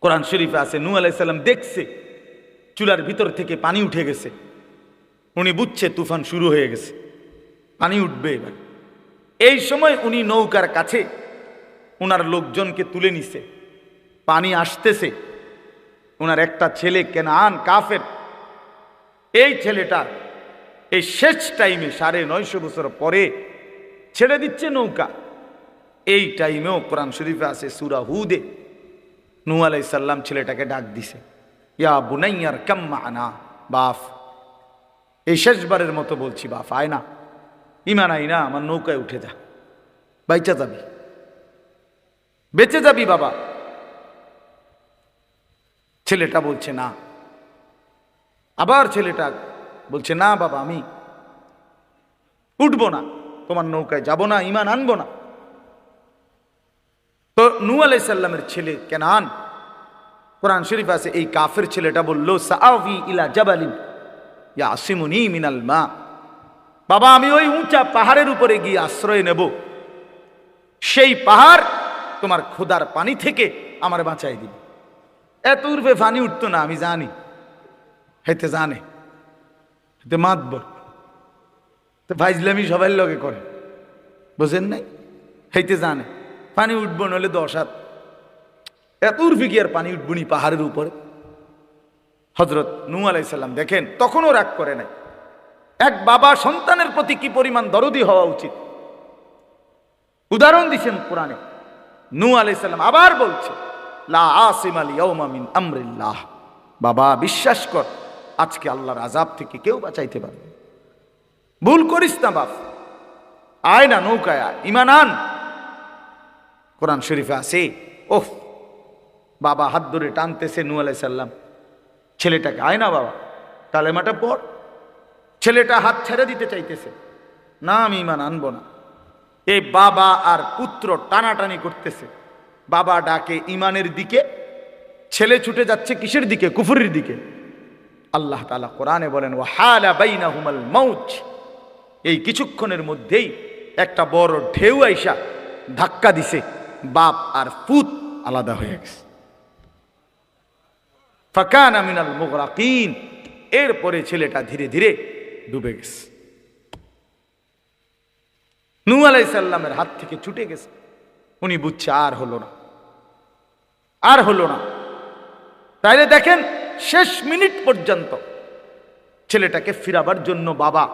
কোরআন শরীফে আছে নূহ আলাইহিস সালাম দেখছে চুলার ভিতর থেকে পানি উঠে গেছে। উনি বুঝছে তুফান শুরু হয়ে গেছে, পানি উঠবে এবার। এই সময় উনি নৌকার কাছে ওনার লোকজনকে তুলে নিছে, পানি আসতেছে। ওনার একটা ছেলে কেনান কাফের, এই ছেলেটা এই শেষ টাইমে 950 বছর পরে ছেড়ে দিচ্ছে নৌকা। এই টাইমেও কোরআন শরীফে আছে সূরা হুদে নূহ আলাইহিস সালাম ছেলেটাকে ডাক দিছে, ইয়া বুনাইয়ার কাম মা'না, বাপ এই শেষবারের মতো বলছি বাপ, আয় না, ইমান আই না, আমার নৌকায় উঠে যা, বাইচা যাবি, বেঁচে যাবি বাবা। ছেলেটা বলছে না। আবার ছেলেটা বলছে না বাবা, আমি উঠবো না, তোমার নৌকায় যাব না, ইমান আনবো না। তো নূহ আলাইহিস সালামের ছেলে কেনান, কোরআন শরীফ আছে এই কাফের ছেলেটা বলল, সাআবি ইলা জাবালিন ইয়াসিমুনি মিনাল মা, বাবা আমি ওই উঁচা পাহাড়ের উপরে গিয়ে আশ্রয় নেব, সেই পাহাড় তোমার খোদার পানি থেকে আমার বাঁচাই দিবে। এত উর্ফে পানি উঠতো না, আমি জানি, হেতে জানে, হেতে মাতবর, তো ফাইজলামি সবাই লগে করে, বুঝেন নাই, হেতে জানে পানি উঠবো, নলে 10 হাত, এত উর্ফে কি আর পানি উঠবনি পাহাড়ের উপরে। হযরত নূহ আলাইহিস সালাম দেখেন তখনও রাগ করে নাই। এক বাবা সন্তানের প্রতি কি পরিমাণ দরদি হওয়া উচিত, উদাহরণ দিচ্ছেন কোরআনে। নূহ আলাইহিস সালাম আবার বলছে, লা আসিমাল ইয়াউমা মিন আমরিল্লাহ, বাবা বিশ্বাস কর আজকে আল্লাহর আযাব থেকে কেউ বাঁচাইতে পারবে, ভুল করিস না বাপ, আয় না নৌকায় আয়, ঈমান আন। কোরআন শরীফে আছে, ওহ বাবা হাত ধরে টানতেছে নূহ আলাইহিস সালাম ছেলেটাকে, আয় না বাবা কালেমাটা পড়। ছেলেটা হাত ছেড়ে দিতে চাইতেছে, না আমি ঈমান আনবো না। এই বাবা আর পুত্র টানাটানি করতেছে, বাবা ডাকে ঈমানের দিকে, ছেলে ছুটে যাচ্ছে কিসের দিকে, কুফরের দিকে। আল্লাহ তাআলা কোরআনে বলেন, ওয়া হালা বাইনাহুমাল মাউত, এই কিছুক্ষণের মধ্যেই একটা বড় ঢেউ আইসা ধাক্কা দিছে, বাপ আর পুত আলাদা হয়ে গেছে। ফাকানা মিনাল মুগরাকিন, এরপরে ছেলেটা ধীরে ধীরে ডুবে গেছে, নূহ আলাইহিস সালামের হাত থেকে ছুটে গেছে। উনি বুঝছে আর হলো না, আর হলো না। তাইলে দেখেন শেষ মিনিট পর্যন্ত ছেলেটাকে ফিরাবার জন্য বাবা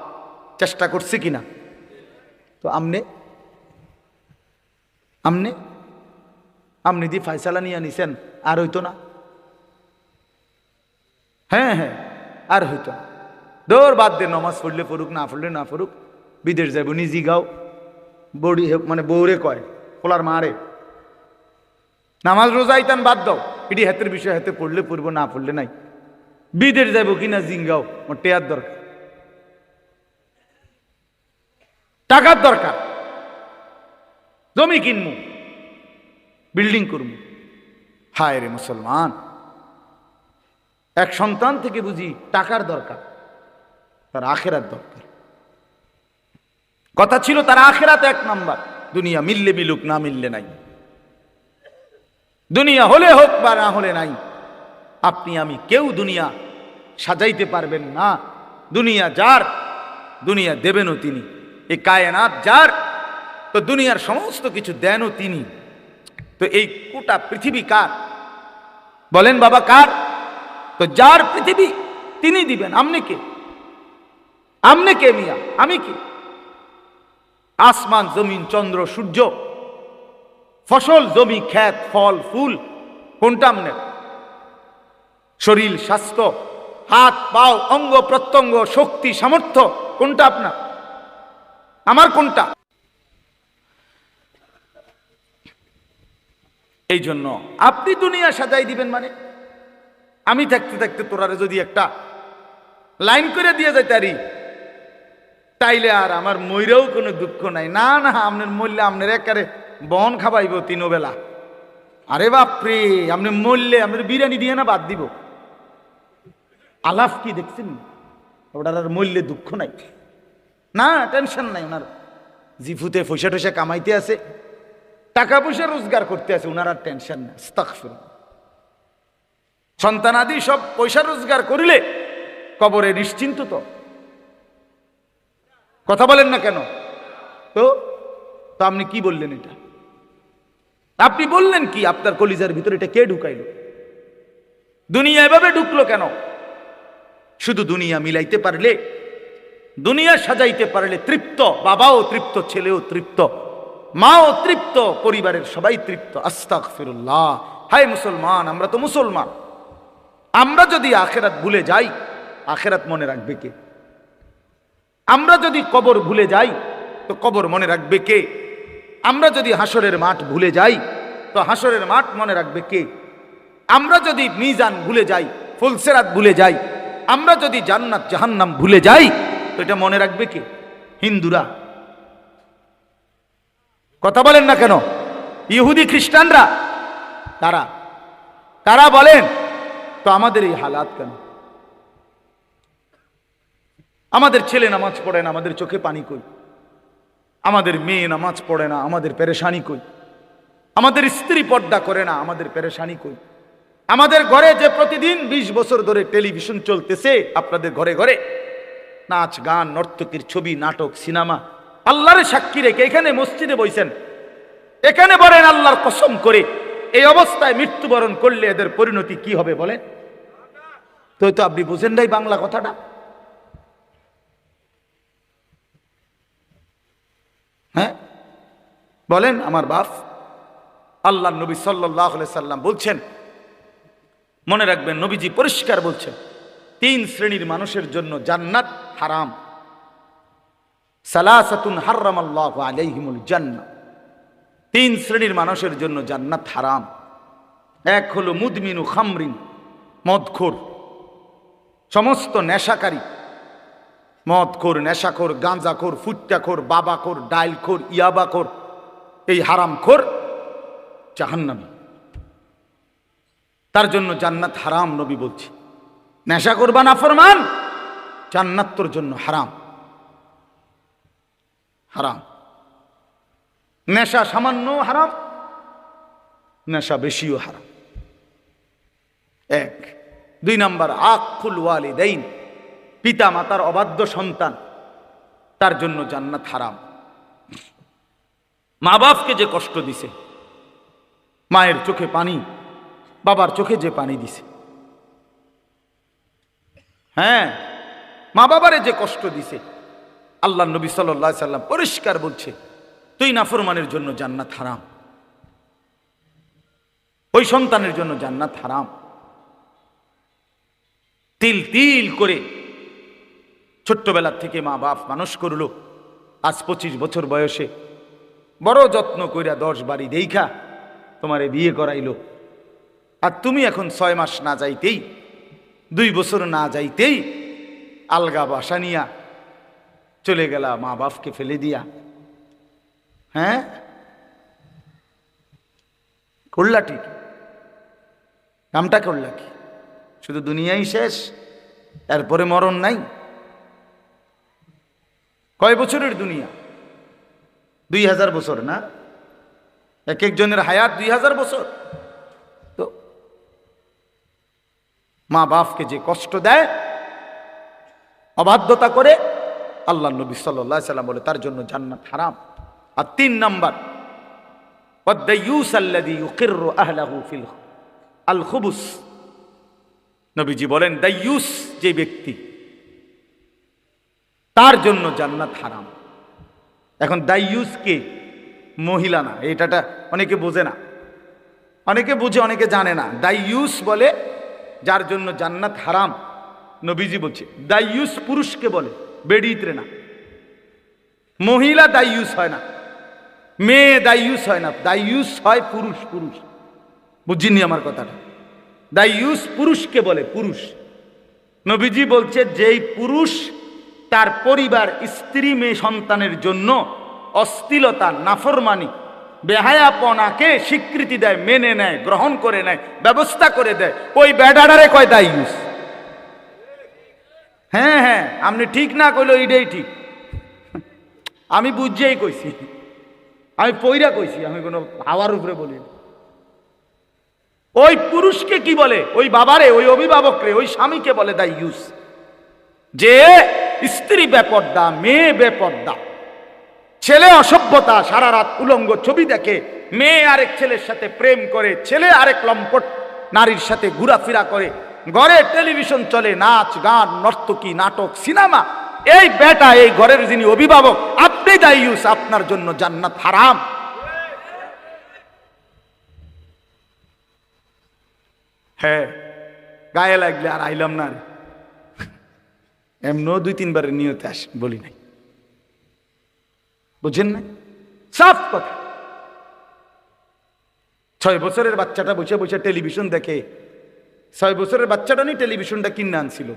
চেষ্টা করছে কিনা। তো আমনে আমনে আমনি দি ফায়সালা নিয়ে নিছেন, আর হইতো না। হ্যাঁ হ্যাঁ, আর হইতো না। দৌড় বাদ দে, নমাজ পড়লে পড়ুক, না পড়লে না পড়ুক, বিদেশ যাইব নিজি গাও, বড়ি মানে বৌরে কয় পোলার মারে, নামাজ রোজা ইতান বাদ দাও, এটি হাতের বিষয়, হাতে পড়লে পড়বো, না পড়লে নাই। বিদেশ যাইব কিনা জিঙ্গাও, ওর টেয়ার দরকার, টাকার দরকার, জমি কিনবো, বিল্ডিং করবো। হায় রে মুসলমান, এক সন্তান থেকে বুঝি টাকার দরকার, তার আখেরাত দরকার। কথা ছিল তার আখেরাত 1 নাম্বার, দুনিয়া মিললে মিলুক, না মিললে নাই। দুনিয়া হলে হোক বা না হলে নাই, আপনি আমি কেউ দুনিয়া সাজাইতে পারবেন না। দুনিয়া যার, দুনিয়া দেবেনও তিনি। এই কায়নাত যার, তো দুনিয়ার সমস্ত কিছু দেনও তিনি। তো এই গোটা পৃথিবী কার বলেন বাবা, কার? তো যার পৃথিবী তিনি দিবেন। আপনি কে? আপনি কে মিয়া? আমি কি? আসমান জমিন চন্দ্র সূর্য, ফসল জমি ক্ষেত ফল ফুল, কোনটা আপনার? শরীর স্বাস্থ্য, হাত পাও অঙ্গ প্রত্যঙ্গ শক্তি সামর্থ্য, কোনটা আপনার? আমার কোনটা? এই জন্য আপনি দুনিয়া সাজাই দিবেন মানে, আমি থাকতে থাকতে তোরারে যদি একটা লাইন করে দিয়ে যাই তারি, তাইলে আর আমার মইরেও কোনো দুঃখ নাই। না না, আপনার মরলে আপনার একারে বন খাবাইব 3 বেলা। আরে বাপরে, আপনি মরলে আপনার বিরিয়ানি দিয়ে না বাদ দিব। আলাফ কি দেখছেন? ওটার আর মরলে দুঃখ নাই, না টেনশন নাই। ওনার জিফুতে পয়সা টয়সা কামাইতে আছে, টাকা পয়সা রোজগার করতে আছে, ওনার আর টেনশন নাই। আস্তাগফিরুল্লাহ। সন্তানাদি সব পয়সা রোজগার করিলে কবরে নিশ্চিন্ত। তো কথা বলেন না কেন? তো তো আপনি কি বললেন? এটা আপনি বললেন কি? আপনার কলিজার ভিতরে এটা কে ঢুকাইল? দুনিয়া এভাবে ঢুকলো কেন? শুধু দুনিয়া মিলাইতে পারলে, দুনিয়া সাজাইতে পারলে তৃপ্ত, বাবাও তৃপ্ত, ছেলেও তৃপ্ত, মাও তৃপ্ত, পরিবারের সবাই তৃপ্ত। আস্তাগফিরুল্লাহ। হায় মুসলমান, আমরা তো মুসলমান। আমরা যদি আখেরাত ভুলে যাই, আখেরাত মনে রাখবে কে? আমরা যদি কবর ভুলে যাই, তো কবর মনে রাখবে কে? আমরা যদি হাসরের মাঠ ভুলে যাই, তো হাসরের মাঠ মনে রাখবে কে? আমরা যদি মিজান ভুলে যাই, ফুলসেরাত ভুলে যাই, আমরা যদি জান্নাত জাহান্নাম ভুলে যাই, তো এটা মনে রাখবে কে? হিন্দুরা। কথা বলেন না কেন? ইহুদি খ্রিস্টানরা। তারা তারা বলেন। তো আমাদের এই হালাত কেন? আমাদের ছেলে নামাজ পড়ে না, আমাদের চোখে পানি কই? আমাদের মেয়ে নামাজ পড়ে না, আমাদের পেরেশানি কই? আমাদের স্ত্রী পর্দা করে না, আমাদের পেরেশানি কই? আমাদের ঘরে যে প্রতিদিন 20 বছর ধরে টেলিভিশন চলতেছে, আপনাদের ঘরে ঘরে নাচ গান, নর্তকীর ছবি, নাটক, সিনেমা, আল্লাহর সাক্ষী রেখে এখানে মসজিদে বইছেন, এখানে বলেন আল্লাহর কসম করে, এই অবস্থায় মৃত্যুবরণ করলে এদের পরিণতি কি হবে বলেন? তো আপনি বুঝেন নাই বাংলা কথাটা? হ্যাঁ বলেন আমার বাপ। আল্লাহ নবী সাল্লাল্লাহু আলাইহি সাল্লাম বলছেন, মনে রাখবেন, নবীজি পরিষ্কার বলছেন, 3 শ্রেণীর মানুষের জন্য জান্নাত হারাম। সালাসাতুন হারামাল্লাহু আলাইহিমুল জান্নাহ। 3 শ্রেণীর মানুষের জন্য জান্নাত হারাম। এক হলো মুদমিনু খামরিন, মদখোর, সমস্ত নেশাকারী, মদখোর, নেশাখোর, গাঁজাখোর, ফুট্টাখোর, বাবাখোর, ডাইলখোর, ইয়াবাখোর, এই হারামখোর জাহান্নামী। তার জন্য জান্নাত হারাম। নবী বলছে, নেশা করবা নাফরমান, জান্নাত তোর জন্য হারাম। হারাম। নেশা সামান্য হারাম, নেশা বেশিও হারাম। 1। 2 নাম্বার, আকুল ওয়ালিদাইন, পিতা মাতার অবাধ্য সন্তান, তার জন্য জান্নাত হারাম। মা বাপকে যে কষ্ট দিছে, মায়ের চোখে পানি, বাবার চোখে যে পানি দিছে, হ্যাঁ, মা বাবারে যে কষ্ট দিছে, আল্লাহ নবী সাল্লাল্লাহু আলাইহি সাল্লাম পরিষ্কার বলছে, তুই নাফরমানের জন্য জান্নাত হারাম, ওই সন্তানের জন্য জান্নাত হারাম। তিল তিল করে ছোট্টবেলা থেকে মা বাপ মানুষ করলো, আজ 25 বছর বয়সে বড় যত্ন কইরা 10 বাড়ি দেইখা তোমারে বিয়ে করাইলো, আর তুমি এখন 6 মাস না যাইতেই, 2 বছর না যাইতেই আলগা বাসা নিয়া চলে গেলা মা বাপকে ফেলে দিয়া। হ্যাঁ, করলা ঠিক, কামটা করলা কি? শুধু দুনিয়াই শেষ, এরপরে মরণ নাই। কয় বছরের দুনিয়া? 2000 বছর না? এক একজনের হায়াত 2000 বছর। তো মা বাপকে যে কষ্ট দেয়, অবাধ্যতা করে, আল্লাহ নবী সাল্লাল্লাহু আলাইহি সাল্লাম বলে তার জন্য জান্নাত হারাম। আর 3 নাম্বার, ওয়াদ-দায়্যুস আল্লাযী ইউকিররু আহলাহু ফিল আল খুবুস। নবীজি বলেন, দায়্যুস যে ব্যক্তি, তার জন্য জান্নাত হারাম। এখন দায়্যুস কে? মহিলা না, এটাটা অনেকে বোঝে না, অনেকে বুঝে অনেকে জানে না। দায়্যুস বলে যার জন্য জান্নাত হারাম। নবীজি বলছে দায়্যুস পুরুষকে বলে, বেডিত্রে না। মহিলা দায়্যুস হয় না, মেয়ে দায়্যুস হয় না, দায়্যুস হয় পুরুষ। পুরুষ বুঝিনি আমার কথাটা? দায়্যুস পুরুষকে বলে, পুরুষ। নবীজি বলছে যেই পুরুষ তার পরিবার, স্ত্রী, মেয়ে, সন্তানের জন্য অশ্লীলতা, নাফরমানি, বেহায়াপনাকে স্বীকৃতি দেয়, মেনে নেয়, গ্রহণ করে নেয়, ব্যবস্থা করে দেয়, ওই বেডাডারে কয় দায়্যুস। হ্যাঁ হ্যাঁ, আপনি ঠিক না কইলো এইটাই ঠিক, আমি বুঝিয়েই কইছি, আমি পইরা কইছি, আমি কোনো হাওয়ার উপরে বলি। ওই পুরুষকে কি বলে? ওই বাবারে, ওই অভিভাবকরে, ওই স্বামীকে বলে দাইয়ুস, যে স্ত্রী বেপর্দা, মেয়ে বেপর্দা, ছেলে অসভ্যতা, সারা রাত উলঙ্গ ছবি দেখে, মেয়ে আরেক ছেলের সাথে প্রেম করে, ছেলে আরেক লম্পট নারীর সাথে ঘোরাফেরা করে, ঘরে টেলিভিশন চলে, নাচ গান, নর্তকী, নাটক, সিনেমা। এই বেটা, এই ঘরের যিনি অভিভাবক, আপনি দাইয়ুস, আপনার জন্য জান্নাত হারাম। হ্যাঁ, গায়ে লাগলে আর আইলাম না রে, এমনও 2-3 বারের নিয়তে আস বলি নাই, বুঝেন না? সাফ কথা। 6 বছরের বাচ্চাটা বসে বসে টেলিভিশন দেখে। 6 বছরের বাচ্চাটা নি টেলিভিশনটা কিনে আনছিল,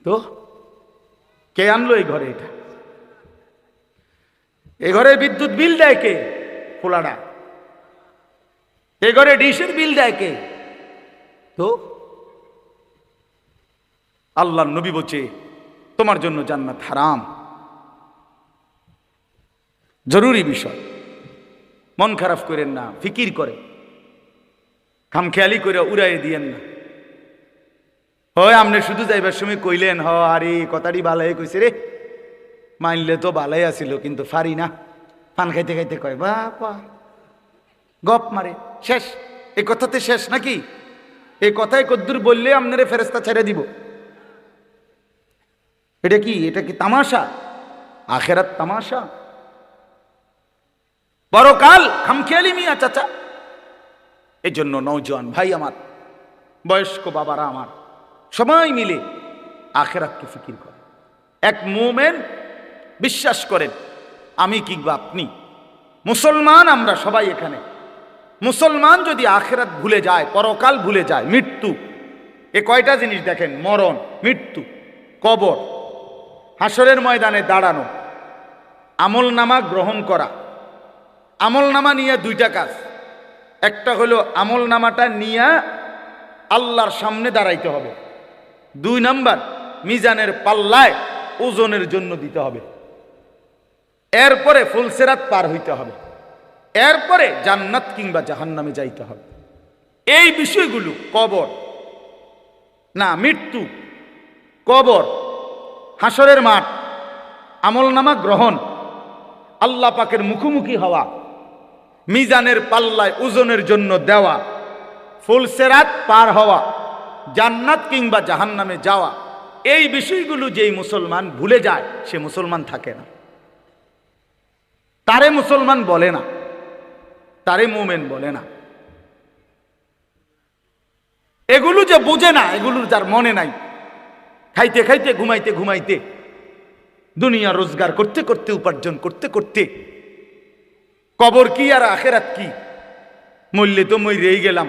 তো কে আনলো এই ঘরে? এটা এই ঘরে বিদ্যুৎ বিল দেয় কে? ফোলাডা। এই ঘরে ডিশের বিল দেয় কে? তো আল্লাহর নবী বলছে তোমার জন্য জান্নাত হারাম। জরুরি বিষয়, মন খারাপ করেন না, ফিকির করে, খামখেয়ালি করে উড়াই দিয়েন না। হয় আপনি শুধু যাইবার সময় কইলেন, হ আরে কথাটি বালাই কইছে রে, মানলে তো বালাই আসিল, কিন্তু ফারি না, পান খাইতে খাইতে কয় বাবা, গপ মারে, শেষ। এই কথাতে শেষ নাকি? এই কথায় কদ্দুর বললে আপনারে ফেরেশতা ছেড়ে দিব? এটা কি? এটা কি তামাশা? আখেরাত তামাশা, পরকাল খামখেয়ালি মিয়া চাচা। এই জন্য নওজোয়ান ভাই আমার, বয়স্ক বাবারা আমার, সবাই মিলে আখেরাতকে ফিকির করে। এক মুমিন বিশ্বাস করেন, আমি কিংবা আপনি মুসলমান, আমরা সবাই এখানে মুসলমান, যদি আখেরাত ভুলে যায়, পরকাল ভুলে যায়, মৃত্যু, এ কয়টা জিনিস দেখেন: মরণ, মৃত্যু, কবর, হাসরের ময়দানে দাঁড়ানো, আমল নামা গ্রহণ করা। আমল নামা নিয়ে 2টা কাজ। একটা হলো আমল নামাটা নিয়ে আল্লাহর সামনে দাঁড়াইতে হবে। 2 নাম্বার, মিজানের পাল্লায় ওজনের জন্য দিতে হবে। এরপরে ফুলসেরাত পার হইতে হবে। এরপরে জান্নাত কিংবা জাহান্নামে যাইতে হবে। এই বিষয়গুলো, কবর না, মৃত্যু, কবর, হাসরের মাঠ, আমলনামা গ্রহণ, আল্লাহ পাকের মুখোমুখি হওয়া, মিজানের পাল্লায় ওজনের জন্য দেওয়া, ফুলসেরাত পার হওয়া, জান্নাত কিংবা জাহান্নামে যাওয়া, এই বিষয়গুলো যেই মুসলমান ভুলে যায়, সে মুসলমান থাকে না, তারে মুসলমান বলে না, তারে মুমিন বলে না। এগুলো যে বোঝে না, এগুলোর যার মনে নাই, খাইতে খাইতে, ঘুমাইতে ঘুমাইতে, দুনিয়া রোজগার করতে করতে, উপার্জন করতে করতে, কবর কি আর আখেরাত কি, মরলে তো মরেই গেলাম,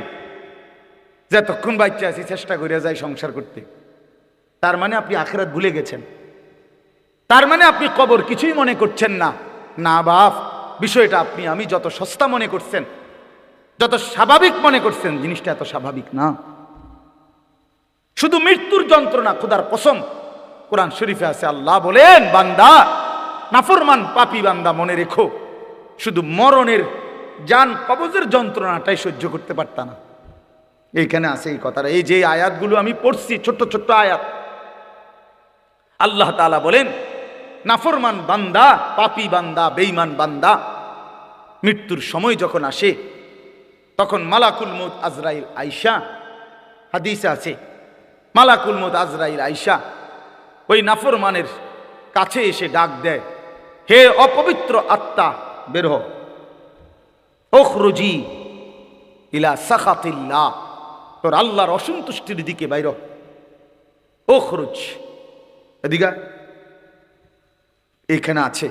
যতক্ষণ বাচ্চা আছি চেষ্টা করে যাই সংসার করতে। তার মানে আপনি আখেরাত ভুলে গেছেন, তার মানে আপনি কবর কিছুই মনে করছেন না। না বাপ, বিষয়টা আপনি আমি যত সস্তা মনে করছেন, যত স্বাভাবিক মনে করছেন, জিনিসটা এত স্বাভাবিক না। শুধু মৃত্যুর যন্ত্রণা, খোদার কসম, কোরআন শরীফে আছে, আল্লাহ বলেন, বান্দা, নাফরমান পাপী বান্দা, মনে রেখো, শুধু মরণের জান কবজের যন্ত্রণাটাই সহ্য করতে পারত না। এইখানে আছে এই কথাটা। এই যে আয়াতগুলো আমি পড়ছি, ছোট্ট ছোট্ট আয়াত, আল্লাহ তাআলা বলেন, নাফরমান বান্দা, পাপী বান্দা, বেঈমান বান্দা, মৃত্যুর সময় যখন আসে, তখন মালাকুল মউত আজরাইল আইসা, হাদিসে আছে, মালাকুল মউত আজরাইল আইসা ওই নাফরমানের কাছে এসে ডাক দেয়, হে অপবিত্র আত্মা, বের হ, উখরুজি ইলা সাখাতিল্লাহ, তোর আল্লাহর অসন্তুষ্টির দিকে বাইর হ, উখরুজ, এদিকে। এখানে আছে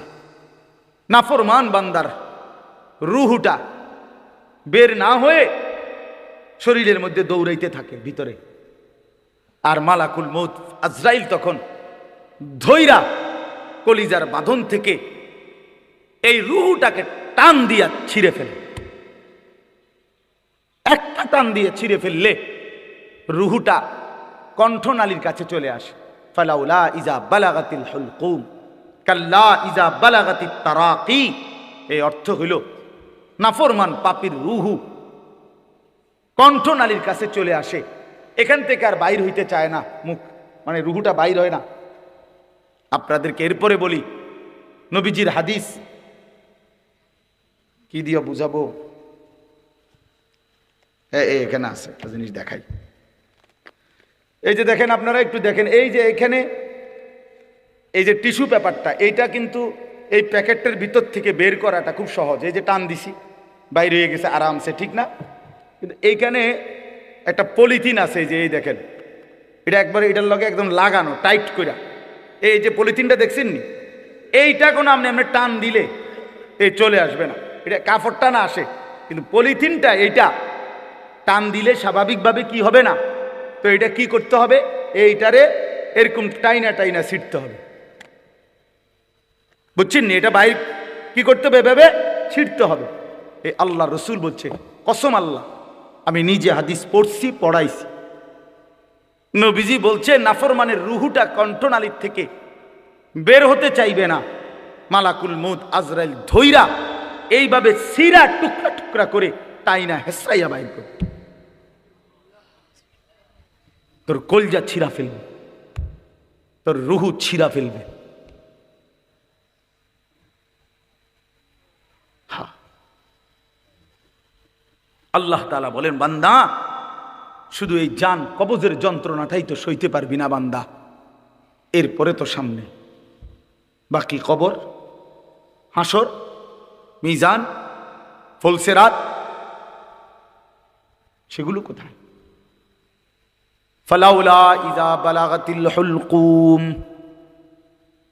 নাফরমান বান্দার রুহুটা বের না হয়ে শরীরের মধ্যে দৌড়াইতে থাকে ভিতরে, আর মালাকুল মউত আজরাইল তখন ধৈরা কলিজার বাঁধন থেকে এই রুহুটাকে টান দিয়া ছিঁড়ে ফেলে। একটা টান দিয়ে ছিঁড়ে ফেললে রুহুটা কণ্ঠনালীর কাছে চলে আসে। ফালাউলা ইজা বালাগাতিল হুলকুম কাল্লা ইজা বালাগাতিত তারাকি। এই অর্থ হইল, নাফরমান পাপীর রুহু কণ্ঠনালীর কাছে চলে আসে, এখান থেকে আর বাইর হইতে চায় না, মুখ মানে রুহুটা বাইর হয় না। আপনাদেরকে এরপরে বলি নবীজির হাদিস, কি দিয়ে বুঝাবো, এখানে আছে একটা জিনিস দেখাই। এই যে দেখেন, আপনারা একটু দেখেন, এই যে এখানে এই যে টিস্যু পেপারটা, এইটা কিন্তু এই প্যাকেটের ভিতর থেকে বের করাটা খুব সহজ। এই যে টান দিছি, বাইরে হয়ে গেছে আরামসে, ঠিক না? কিন্তু এইখানে একটা পলিথিন আছে, যে এই দেখেন, এটা একবারে এটার লগে একদম লাগানো টাইট করে। এই যে পলিথিনটা দেখছেন নি, এইটা কোনো আপনি টান দিলে এই চলে আসবে না, এটা কাপড়টা না আসে, কিন্তু পলিথিনটা এইটা টান দিলে স্বাভাবিকভাবে কি হবে না। তো এটা কি করতে হবে, এইটারে এরকম টাইনা টাইনা ছিটতে হবে, বুঝছেন নি? এটা বাইর কি করতে হবে, ভেবে ছিটতে হবে। এই আল্লাহ রসুল বলছে, কসম আল্লাহ, আমি নিজে হাদিস পড়ছি, পড়াইছি, নবীজি বলছে নাফরমানের রুহুটা কণ্ঠনালীর থেকে বের হতে চাইবে না, মালাকুল মউত আজরাইল ধইরা এইভাবে সিরা টুকরা টুকরা করে টাইনা হেসরাইয়া বাইর করে তোর কলজা ছিঁড়া ফেলবে, তোর রুহু ছিঁড়া ফেলবে। আল্লাহ তাআলা বলেন, বান্দা শুধু এই জান কবজের যন্ত্রণাটাই তো সইতে পারবি না বান্দা, এরপরে তো সামনে বাকি কবর, হাসর, মিজান, ফুলসিরাত, সেগুলো কোথায়? ফালাউলা ইযা বালাগাতিল হুলকুম,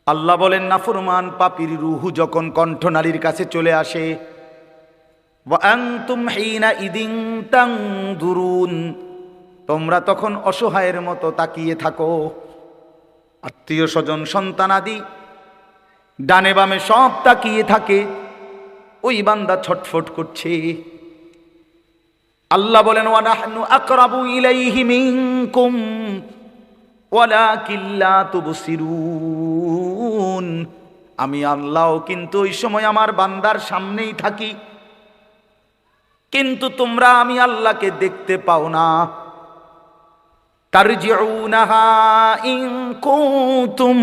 আল্লাহ বলেন নাফরমান পাপীর রুহু যখন কণ্ঠনালীর কাছে চলে আসে, ওয়া আনতুম হিনা ইদিন তানজুরুন, তোমরা তখন অসহায়ের মতো তাকিয়ে থাকো। আত্মীয় স্বজন সন্তানাদি ডানে বামে সব তাকিয়ে থাকে, ওই বান্দা ছটফট করছে। আল্লাহ বলেন, ওয়া নাহনু আকরাবু ইলাইহি মিনকুম ওয়ালাকিন লা তুবসিরুন, আমি আল্লাহ কিন্তু ওই সময় আমার বান্দার সামনেই থাকি, কিন্তু তোমরা আমি আল্লাহকে দেখতে পাও না। তারজিউনাহা ইন কুনতুম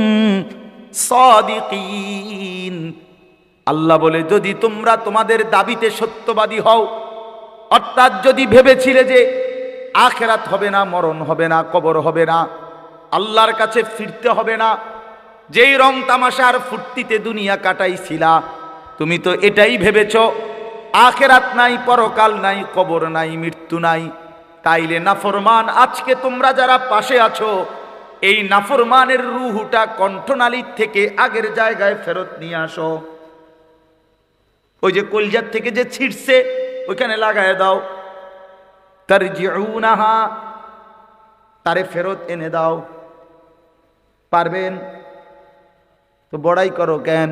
সাদিকিন, আল্লাহ বলে যদি তোমরা তোমাদের দাবিতে সত্যবাদী হও, অর্থাৎ যদি ভেবেছিলে যে আখিরাত হবে না, মরণ হবে না, কবর হবে না, আল্লাহর কাছে ফিরতে হবে না, যেই রং তামাশার ফুর্তিতে দুনিয়া কাটাইছিলা, তুমি তো এটাই ভেবেছ আখিরাত নাই, পরকাল নাই, কবর নাই, মৃত্যু নাই। তাইলে নাফরমান আজকে তোমরা যারা পাশে আছো, এই নাফরমানের রুহুটা কণ্ঠনালীর থেকে আগের জায়গায় ফেরত নিয়ে আসো। ওই যে কলজার থেকে যে ছিটছে ওইখানে লাগায় দাও। তারজিউনাহা, তারে ফেরত এনে দাও। পারবেন তো বড়াই করো কেন?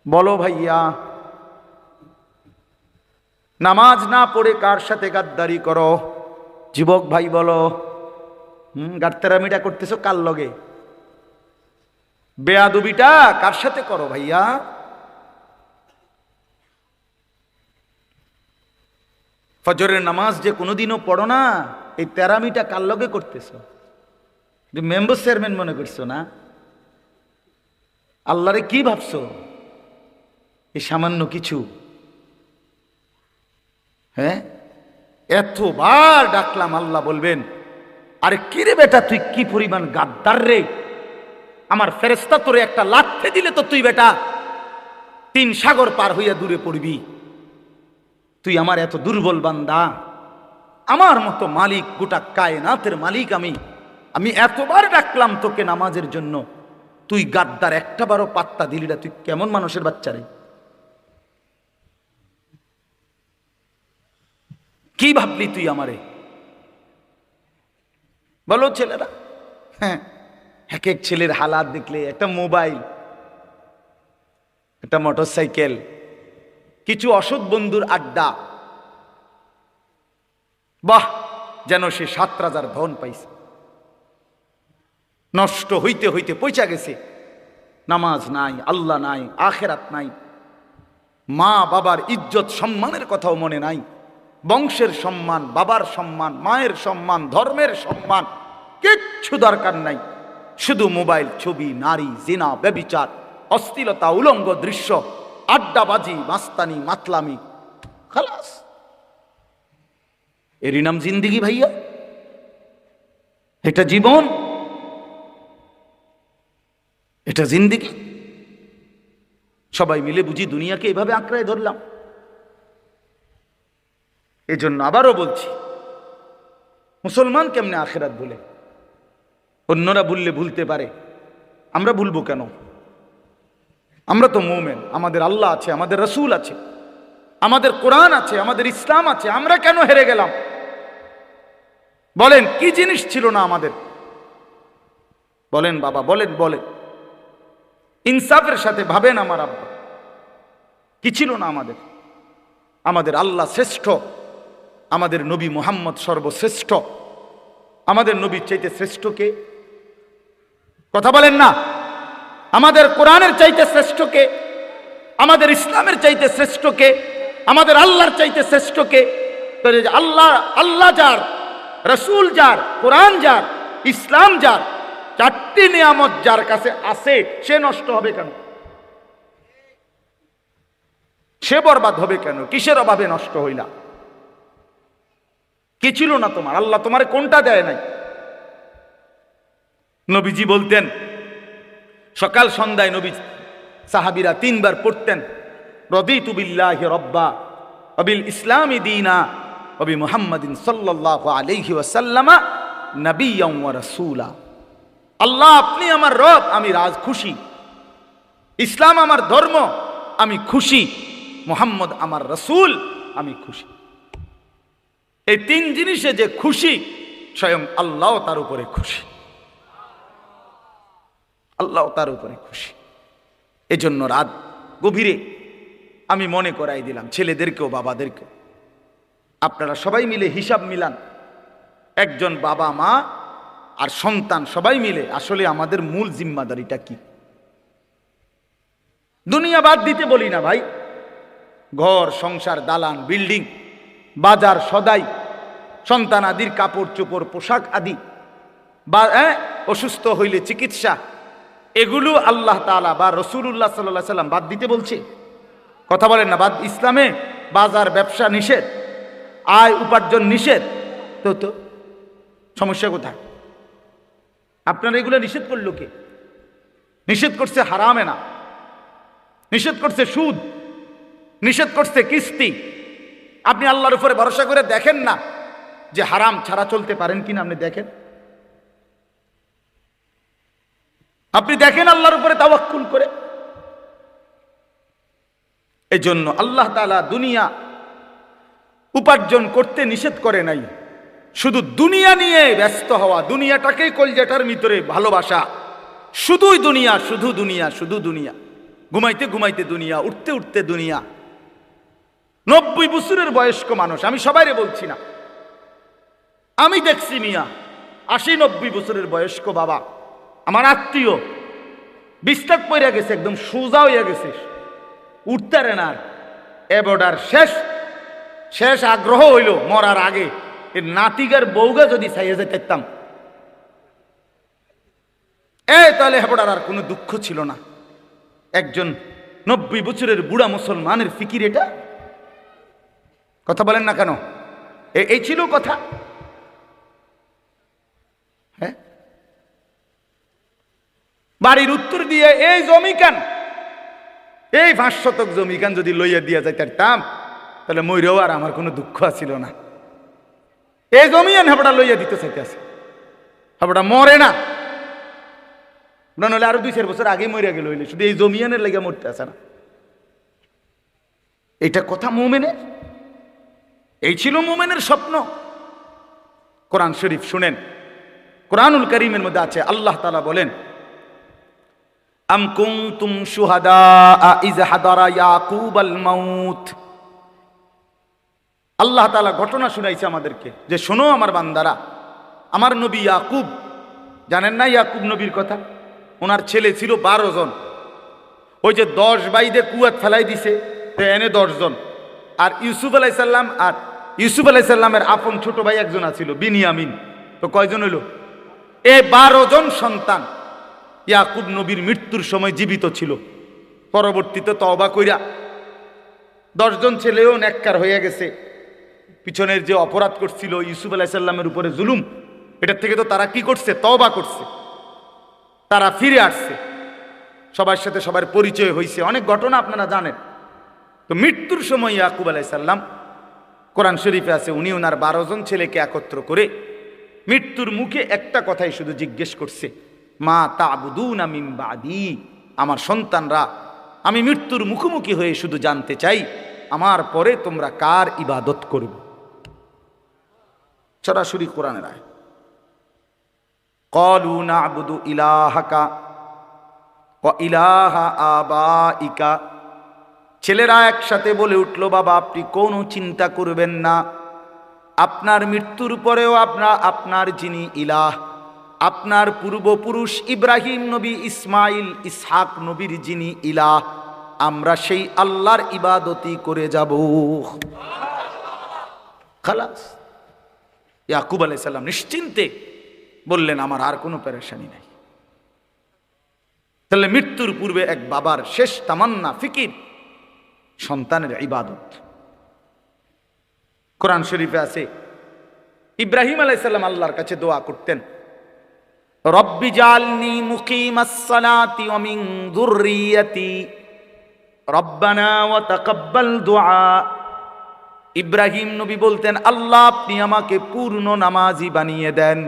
বলো ভাইয়া, নামাজ না পড়ে কার সাথে গাদ্দারি করো? যুবক ভাই বলো, গাদ্দারামিটা করতেছো কার লগে? বেয়াদবিটা কার সাথে করো ভাইয়া? ফজরের নামাজ যে কোনোদিনও পড়ো না, এই তেরামিটা কার লগে করতেছ? মেম্বার চেয়ারম্যান মনে করছো না? আল্লাহরে কি ভাবছো? এই সামান্য কিছু, হ্যাঁ? এতবার ডাকলাম, আল্লাহ বলবেন, আরে কিরে বেটা তুই কি পরিমাণ গাদ্দার রে, আমার ফেরেশতা তোরে একটা লাথি দিলে তো তুই বেটা 3 সাগর পার হইয়া দূরে পড়বি। তুই আমার এত দুর্বল বান্দা, আমার মতো মালিক, গোটা কায়নাতের মালিক আমি এতবার ডাকলাম তোকে নামাজের জন্য, তুই গাদ্দার, একটা বারও পাত্তা দিলি না। তুই কেমন মানুষের বাচ্চা রে? কি ভাবলি তুই আমারে? বলো ছেলেরা। হ্যাঁ, এক এক ছেলের হালাত দেখলে, একটা মোবাইল, একটা মোটরসাইকেল, কিছু অসৎ বন্ধুর আড্ডা, বাহ, যেন সে 7 রাজার ধন পাইছে। নষ্ট হইতে হইতে পৌঁছা গেছে। নামাজ নাই, আল্লাহ নাই, আখেরাত নাই, মা বাবার ইজ্জত সম্মানের কথাও মনে নাই। বংশের সম্মান, বাবার সম্মান, মায়ের সম্মান, ধর্মের সম্মান কিচ্ছু দরকার নাই। শুধু মোবাইল, ছবি, নারী, জিনা, ব্যভিচার, অশ্লীলতা, উলঙ্গ দৃশ্য, আড্ডাবাজি, মাস্তানি, মাতলামি, খালাস। এরই নাম জিন্দিগি ভাইয়া? এটা জীবন? এটা জিন্দিগি? সবাই মিলে বুঝি দুনিয়াকে এভাবে আঁকড়ায় ধরলাম। এজন্য আবারও বলছি, মুসলমান কেমনে আখিরাত ভুলে? অন্যরা ভুললে ভুলতে পারে, আমরা ভুলবো কেন? আমরা তো মুমিন, আমাদের আল্লাহ আছে, আমাদের রাসূল আছে, আমাদের কোরআন আছে, আমাদের ইসলাম আছে। আমরা কেন হেরে গেলাম? বলেন, কি জিনিস ছিল না আমাদের? বলেন বাবা, বলেন বলেন, ইনসাফের সাথে ভাবেন আমার আব্বা, কি ছিল না আমাদের? আমাদের আল্লাহ শ্রেষ্ঠ, আমাদের নবী মুহাম্মদ সর্বশ্রেষ্ঠ। আমাদের নবীর চাইতে শ্রেষ্ঠ কে? কথা বলেন না। আমাদের কোরআনের চাইতে শ্রেষ্ঠ কে? আমাদের ইসলামের চাইতে শ্রেষ্ঠ কে? আমাদের আল্লাহর চাইতে শ্রেষ্ঠ কে? আল্লাহ, আল্লাহ যার, রাসূল যার, কোরআন যার, ইসলাম যার, চারটি নিয়ামত যার কাছে আছে, সে নষ্ট হবে কেন? সে বরবাদ হবে কেন? কিসের অভাবে নষ্ট হইলা? কি ছিল না তোমার? আল্লাহ তোমার কোনটা দেয় নাই? নবীজি বলতেন, সকাল সন্ধ্যায় নবী সাহাবীরা 3 বার পড়তেন, রাদিতু বিল্লাহি রাব্বা ওয়া বিল ইসলামি দীনা ওয়া বি মুহাম্মাদিন সাল্লাল্লাহু আলাইহি ওয়াসাল্লাম নবিয়্যান ওয়া রাসূলা। আল্লাহ আপনি আমার রব, আমি রাজ খুশি। ইসলাম আমার ধর্ম, আমি খুশি। মুহাম্মদ আমার রাসূল, আমি খুশি। এই 3 জিনিসে যে খুশি, স্বয়ং আল্লাহ তার উপরে খুশি। আল্লাহ তার উপরে খুশি। এজন্য রাত গভীরে আমি মনে করাই দিলাম ছেলেদেরকেও বাবাদেরকেও, আপনারা সবাই মিলে হিসাব মিলান। একজন বাবা মা আর সন্তান সবাই মিলে আসলে আমাদের মূল জিম্মাদারিটা কি? দুনিয়া বাদ দিতে বলি না ভাই, ঘর সংসার, দালান, বিল্ডিং, বাজার সদাই, সন্তান আদির কাপড় চোপড়, পোশাক আদি, বা অসুস্থ হইলে চিকিৎসা, এগুলো আল্লাহ তাআলা বা রাসূলুল্লাহ সাল্লাল্লাহু আলাইহি সাল্লাম বাদ দিতে বলছে? কথা বলেন না। বাদ, ইসলামে বাজার ব্যবসা নিষেধ, আয় উপার্জন নিষেধ, তো সমস্যা কোথায়? আপনারা এগুলো নিষেধ করলো কে? নিষেধ করছে হারামে না, নিষেধ করছে সুদ, নিষেধ করছে কিস্তি। আপনি আল্লাহর উপরে ভরসা করে দেখেন না যে হারাম ছাড়া চলতে পারেন কিনা? আপনি দেখেন, আপনি দেখেন আল্লাহর উপরে তাওয়াক্কুল করে। এই জন্য আল্লাহ তাআলা দুনিয়া উপার্জন করতে নিষেধ করে নাই, শুধু দুনিয়া নিয়ে ব্যস্ত হওয়া, দুনিয়াটাকেই কলজাটার ভিতরে ভালোবাসা, শুধুই দুনিয়া, শুধু দুনিয়া, শুধু দুনিয়া, ঘুমাইতে ঘুমাইতে দুনিয়া, উঠতে উঠতে দুনিয়া। 90 বছরের বয়স্ক মানুষ, আমি সবাইরে বলছি না, আমি দেখছি মিয়া 80-90 বছরের বয়স্ক বাবা, আমার আত্মীয়, বিস্তার পড়ে গেছে, একদম সোজা হইয়া গেছে, উঠতে রে না। এবডার শেষ শেষ আগ্রহ হইল মরার আগে এর নাতিগার বউগা যদি চাইয়ে যেতাম, তাহলে হেবডার আর কোনো দুঃখ ছিল না। একজন 90 বছরের বুড়া মুসলমানের ফিকির এটা। কথা বলেন না কেন? এই ছিল কথা। হ্যাঁ, বাড়ির উত্তর দিয়ে এই জমি কেন, এই 5 শতক জমি কেন যদি লইয়া দিয়া যাইতাম, তাহলে মইরেও আর আমার কোনো দুঃখ ছিল না। এই জমি আন হেবড়া লইয়া দিতে চাইতেছে, হেবড়া মরে না, নইলে আরো 2-4 বছর আগে মরিয়া গেল, হইলে শুধু এই জমিয়ানের লেগে মরতে আসে না। এটা কথা মুমিনের, এই ছিল মুমিনের স্বপ্ন। কোরআন শরীফ শুনেন, কোরআনুল কারীমের মধ্যে আছে, আল্লাহ তাআলা বলেন, আম কুনতুম শুহাদা ইয হাদারা ইয়াকুবাল মাউত। আল্লাহ তাআলা ঘটনা শুনাইছে আমাদেরকে যে শোনো আমার বান্দারা, আমার নবী ইয়াকুব, জানেন না ইয়াকুব নবীর কথা? ওনার ছেলে ছিল 12 জন। ওই যে 10 বাইদে কুয়াত ফেলাই দিছে, এনে 10 জন। আর ইউসুফ আলাইহিস সালাম আর ইউসুফ আলাইহিস সালামের আপন ছোট ভাই একজন আছিল বিনিয়ামিন। তো কয়জন হইল? 12 জন সন্তান। ইয়াকুব নবীর মৃত্যুর সময় জীবিত ছিল, পরবর্তীতে তওবা কইরা 10 জন ছেলেও নেককার হয়ে গেছে। পিছনের যে অপরাধ করছিল ইউসুফ আলাইহিস সালামের উপরে জুলুম, এটার থেকে তো তারা কি করছে? তওবা করছে, তারা ফিরে আসছে, সবার সাথে সবার পরিচয় হয়েছে, অনেক ঘটনা আপনারা জানেন। তো মৃত্যুর সময় ইয়াকুব আলাইহিস সালাম, কোরআন শরীফে আছে, উনি ওনার 12 জন ছেলেকে একত্র করে মৃত্যুর মুখে একটা কথাই শুধু জিজ্ঞেস করছে, মা তা'বুদুনা মিন বাদি, আমার সন্তানরা, আমি মৃত্যুর মুখোমুখি হয়ে শুধু জানতে চাই আমার পরে তোমরা কার ইবাদত করবে। সরাসরি কোরআনের আয়াত। ক্বালু না'বুদু ইলাহাকা ওয়া ইলাহা আবাইকা, ছেলেরা একসাথে বলে উঠল, বাবা আপনি কোনো চিন্তা করবেন না, আপনার মৃত্যুর পরেও আপনার যিনি ইলাহ, আপনার পূর্বপুরুষ ইব্রাহিম নবী, ইসমাইল, ইসহাক নবীর যিনি ইলাহ, আমরা সেই আল্লাহর ইবাদতই করে যাব। খালাস। ইয়াকুব আলাইহিস সালাম নিশ্চিন্তে বললেন, আমার আর কোনো পেরেশানি নাই। তাহলে মৃত্যুর পূর্বে এক বাবার শেষ তামান্না, ফিকির, সন্তানের ইবাদত। কোরআন শরীফে আছে, ইব্রাহিম আলাইহিস সালাম আল্লাহর কাছে দোয়া করতেন, রব্বি জালনি মুকিমাস সালাতি ওয়া মিন যুররিয়াতি রব্বানা ওয়া তাকাব্বাল দুআ। ইব্রাহিম নবী বলতেন, আল্লাহ আপনি আমাকে পূর্ণ নামাজি বানিয়ে দেন,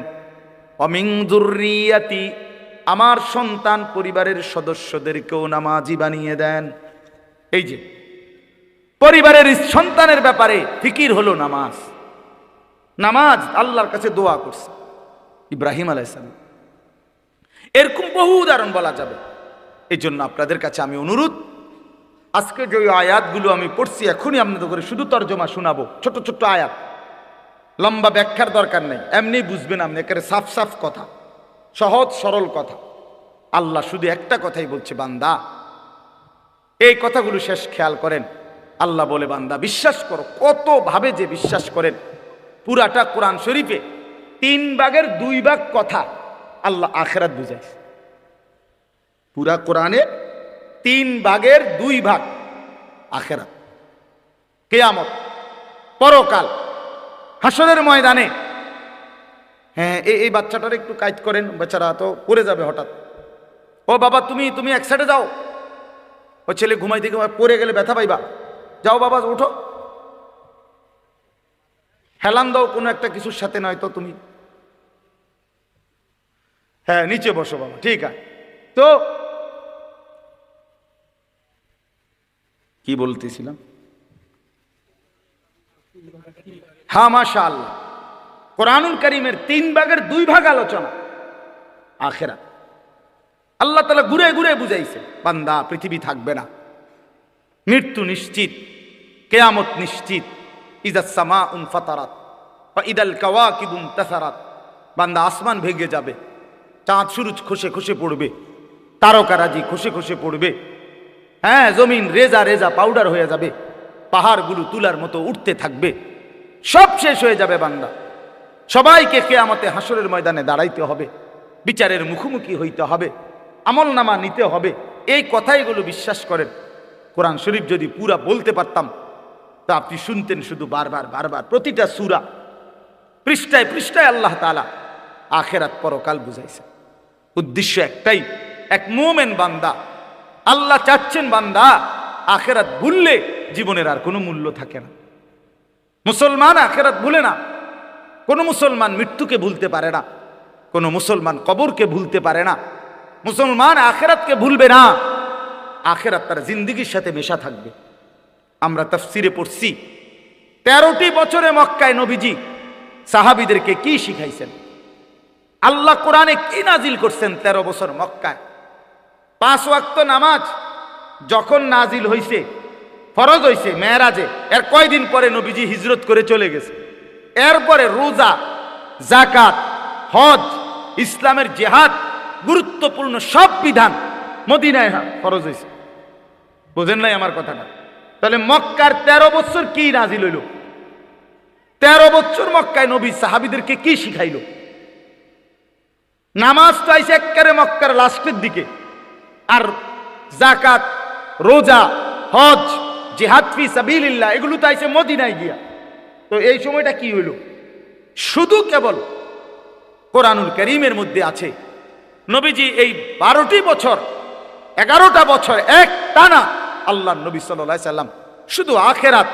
ওয়া মিন যুররিয়াতি, আমার সন্তান পরিবারের সদস্যদেরকেও নামাজি বানিয়ে দেন। এই যে পরিবারের সন্তানের ব্যাপারে ফিকির হলো নামাজ। নামাজ আল্লাহর কাছে দোয়া করছে ইব্রাহিম আলাইহিস সালাম। এরকম বহু উদাহরণ বলা যাবে। এই জন্য আপনাদের কাছে আমি অনুরোধ, আজকে যে আয়াতগুলো আমি পড়ছি এখনই আপনাদের করে শুধু তর্জমা শোনাবো, ছোট ছোট আয়াত, লম্বা ব্যাখ্যার দরকার নেই, এমনি বুঝবেন আপনি, একেবারে সাফ সাফ কথা, সহজ সরল কথা। আল্লাহ শুধু একটা কথাই বলছে, বান্দা এই কথাগুলো শেষ খেয়াল করেন। আল্লাহ বলে, বান্দা বিশ্বাস করো। কত ভাবে যে বিশ্বাস করেন। পুরাটা কোরআন শরীফে 3 ভাগের 2 ভাগ কথা আল্লাহ আখিরাত বুঝাইছে। পুরা কোরআনে 3 ভাগের 2 ভাগ আখিরাত, কিয়ামত, পরকাল, হাসরের ময়দানে। হ্যাঁ, এই বাচ্চাটার একটু কাইট করেন, বেচারা তো পড়ে যাবে হঠাৎ। ও বাবা তুমি এক সাইডে যাও, ও ছেলে ঘুমাইতে ঘুমাই পড়ে গেলে ব্যথা পাইবা, যাও বাবা উঠো, হেলান দাও কোনো একটা কিছুর সাথে, নয়তো তুমি হ্যাঁ নিচে বসো বাবা, ঠিক আছে। তো কি বলতেছিলাম? হ্যাঁ, মাশাআল্লাহ, কোরআনুল কারীমের 3 ভাগের 2 ভাগ আলোচনা আখিরাত। আল্লাহ তাআলা ঘুরে ঘুরে বুঝাইছে, বান্দা পৃথিবী থাকবে না, মৃত্যু নিশ্চিত, কিয়ামত নিশ্চিত, ইযাস সামাউন ফাতারাত ওয়া ইদাল কাওয়াকিবুন তাসারাত, বান্দা আসমান ভেঙে যাবে, চাঁদ সূরজ খসে খসে পড়বে, তারকারাজি খসে খসে পড়বে, হ্যাঁ জমিন রেজা রেজা পাউডার হয়ে যাবে, পাহাড়গুলো তুলার মতো উঠতে থাকবে, সব শেষ হয়ে যাবে বান্দা। সবাইকে কিয়ামতে হাসরের ময়দানে দাঁড়াইতে হবে, বিচারের মুখোমুখি হইতে হবে, আমলনামা নিতে হবে। এই কথাইগুলো বিশ্বাস করেন। কোরআন শরীফ যদি পুরা বলতে পারতাম তা আপনি শুনতেন শুধু বারবার বারবার, প্রতিটা সূরা পৃষ্ঠায় পৃষ্ঠায় আল্লাহ তাআলা আখিরাত পরকাল বুঝাইছে। উদ্দেশ্য একটাই, এক মুমিন বান্দা, আল্লাহ চাচ্ছেন বান্দা আখিরাত ভুললে জীবনের আর কোনো মূল্য থাকে না। মুসলমান আখিরাত ভুলে না, কোনো মুসলমান মৃত্যুকে ভুলতে পারে না, কোনো মুসলমান কবরকে ভুলতে পারে না, মুসলমান আখিরাতকে ভুলবে না। আখিরাত তার জিন্দেগির সাথে মেশা থাকবে। আমরা তাফসিরে পড়ছি 13টি বছরে মক্কায় নবীজি সাহাবীদেরকে কি শিখাইছেন, আল্লাহ কোরআনে কি নাজিল করছেন 13 বছর মক্কায়। 5 ওয়াক্ত নামাজ যখন নাজিল হইছে, ফরজ হইছে মেরাজে, এর কয়দিন পরে নবীজি হিজরত করে চলে গেছে। এরপরে রোজা, যাকাত, হজ, ইসলামের জিহাদ, গুরুত্বপূর্ণ সব বিধান মদিনায় ফরজ হয়েছে। বুঝেন নাই আমার কথাটা? তাহলে মক্কার 13 বছর কি নাজিল হইল? 13 বছর মক্কায় নবী সাহাবীদেরকে কি শিখাইলো? নামাজ তো আইসে একেবারে মক্কার লাস্টের দিকে, আর যাকাত, রোজা, হজ, জিহাদ ফি সাবিলিল্লাহ এগুলো তো আইসে মদিনায় গিয়া। তো এই সময়টা কি হইল? শুধু কেবল কোরআনুল কারীমের মধ্যে আছে নবীজি এই 12টি বছর 11টা বছর এক টানা আল্লাহর নবী সাল্লাল্লাহু আলাইহি সাল্লাম শুধু আখিরাত,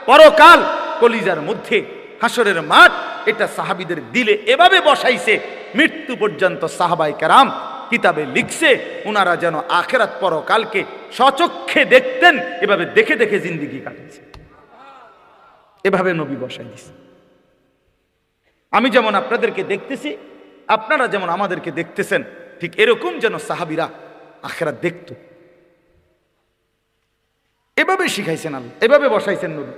পরকাল কলিজার মধ্যে, হাসরের মাঠ, এটা সাহাবীদের দিলে এভাবে বসাইছে, মৃত্যু পর্যন্ত সাহাবায়ে কেরাম কিতাবে লিখছে ওনারা যেন আখিরাত পরকালকে স্বচক্ষে দেখতেন, এভাবে দেখে দেখে জিন্দেগি কাটাইছে। এভাবে নবী বসাই দিছে। আমি যেমন আপনাদেরকে দেখতেছি, আপনারা যেমন আমাদেরকে দেখতেছেন, ঠিক এরকম যেন সাহাবীরা আখিরাত দেখত। এভাবে শিখাইছেন আল্লাহ, এভাবে বসাইছেন নবী।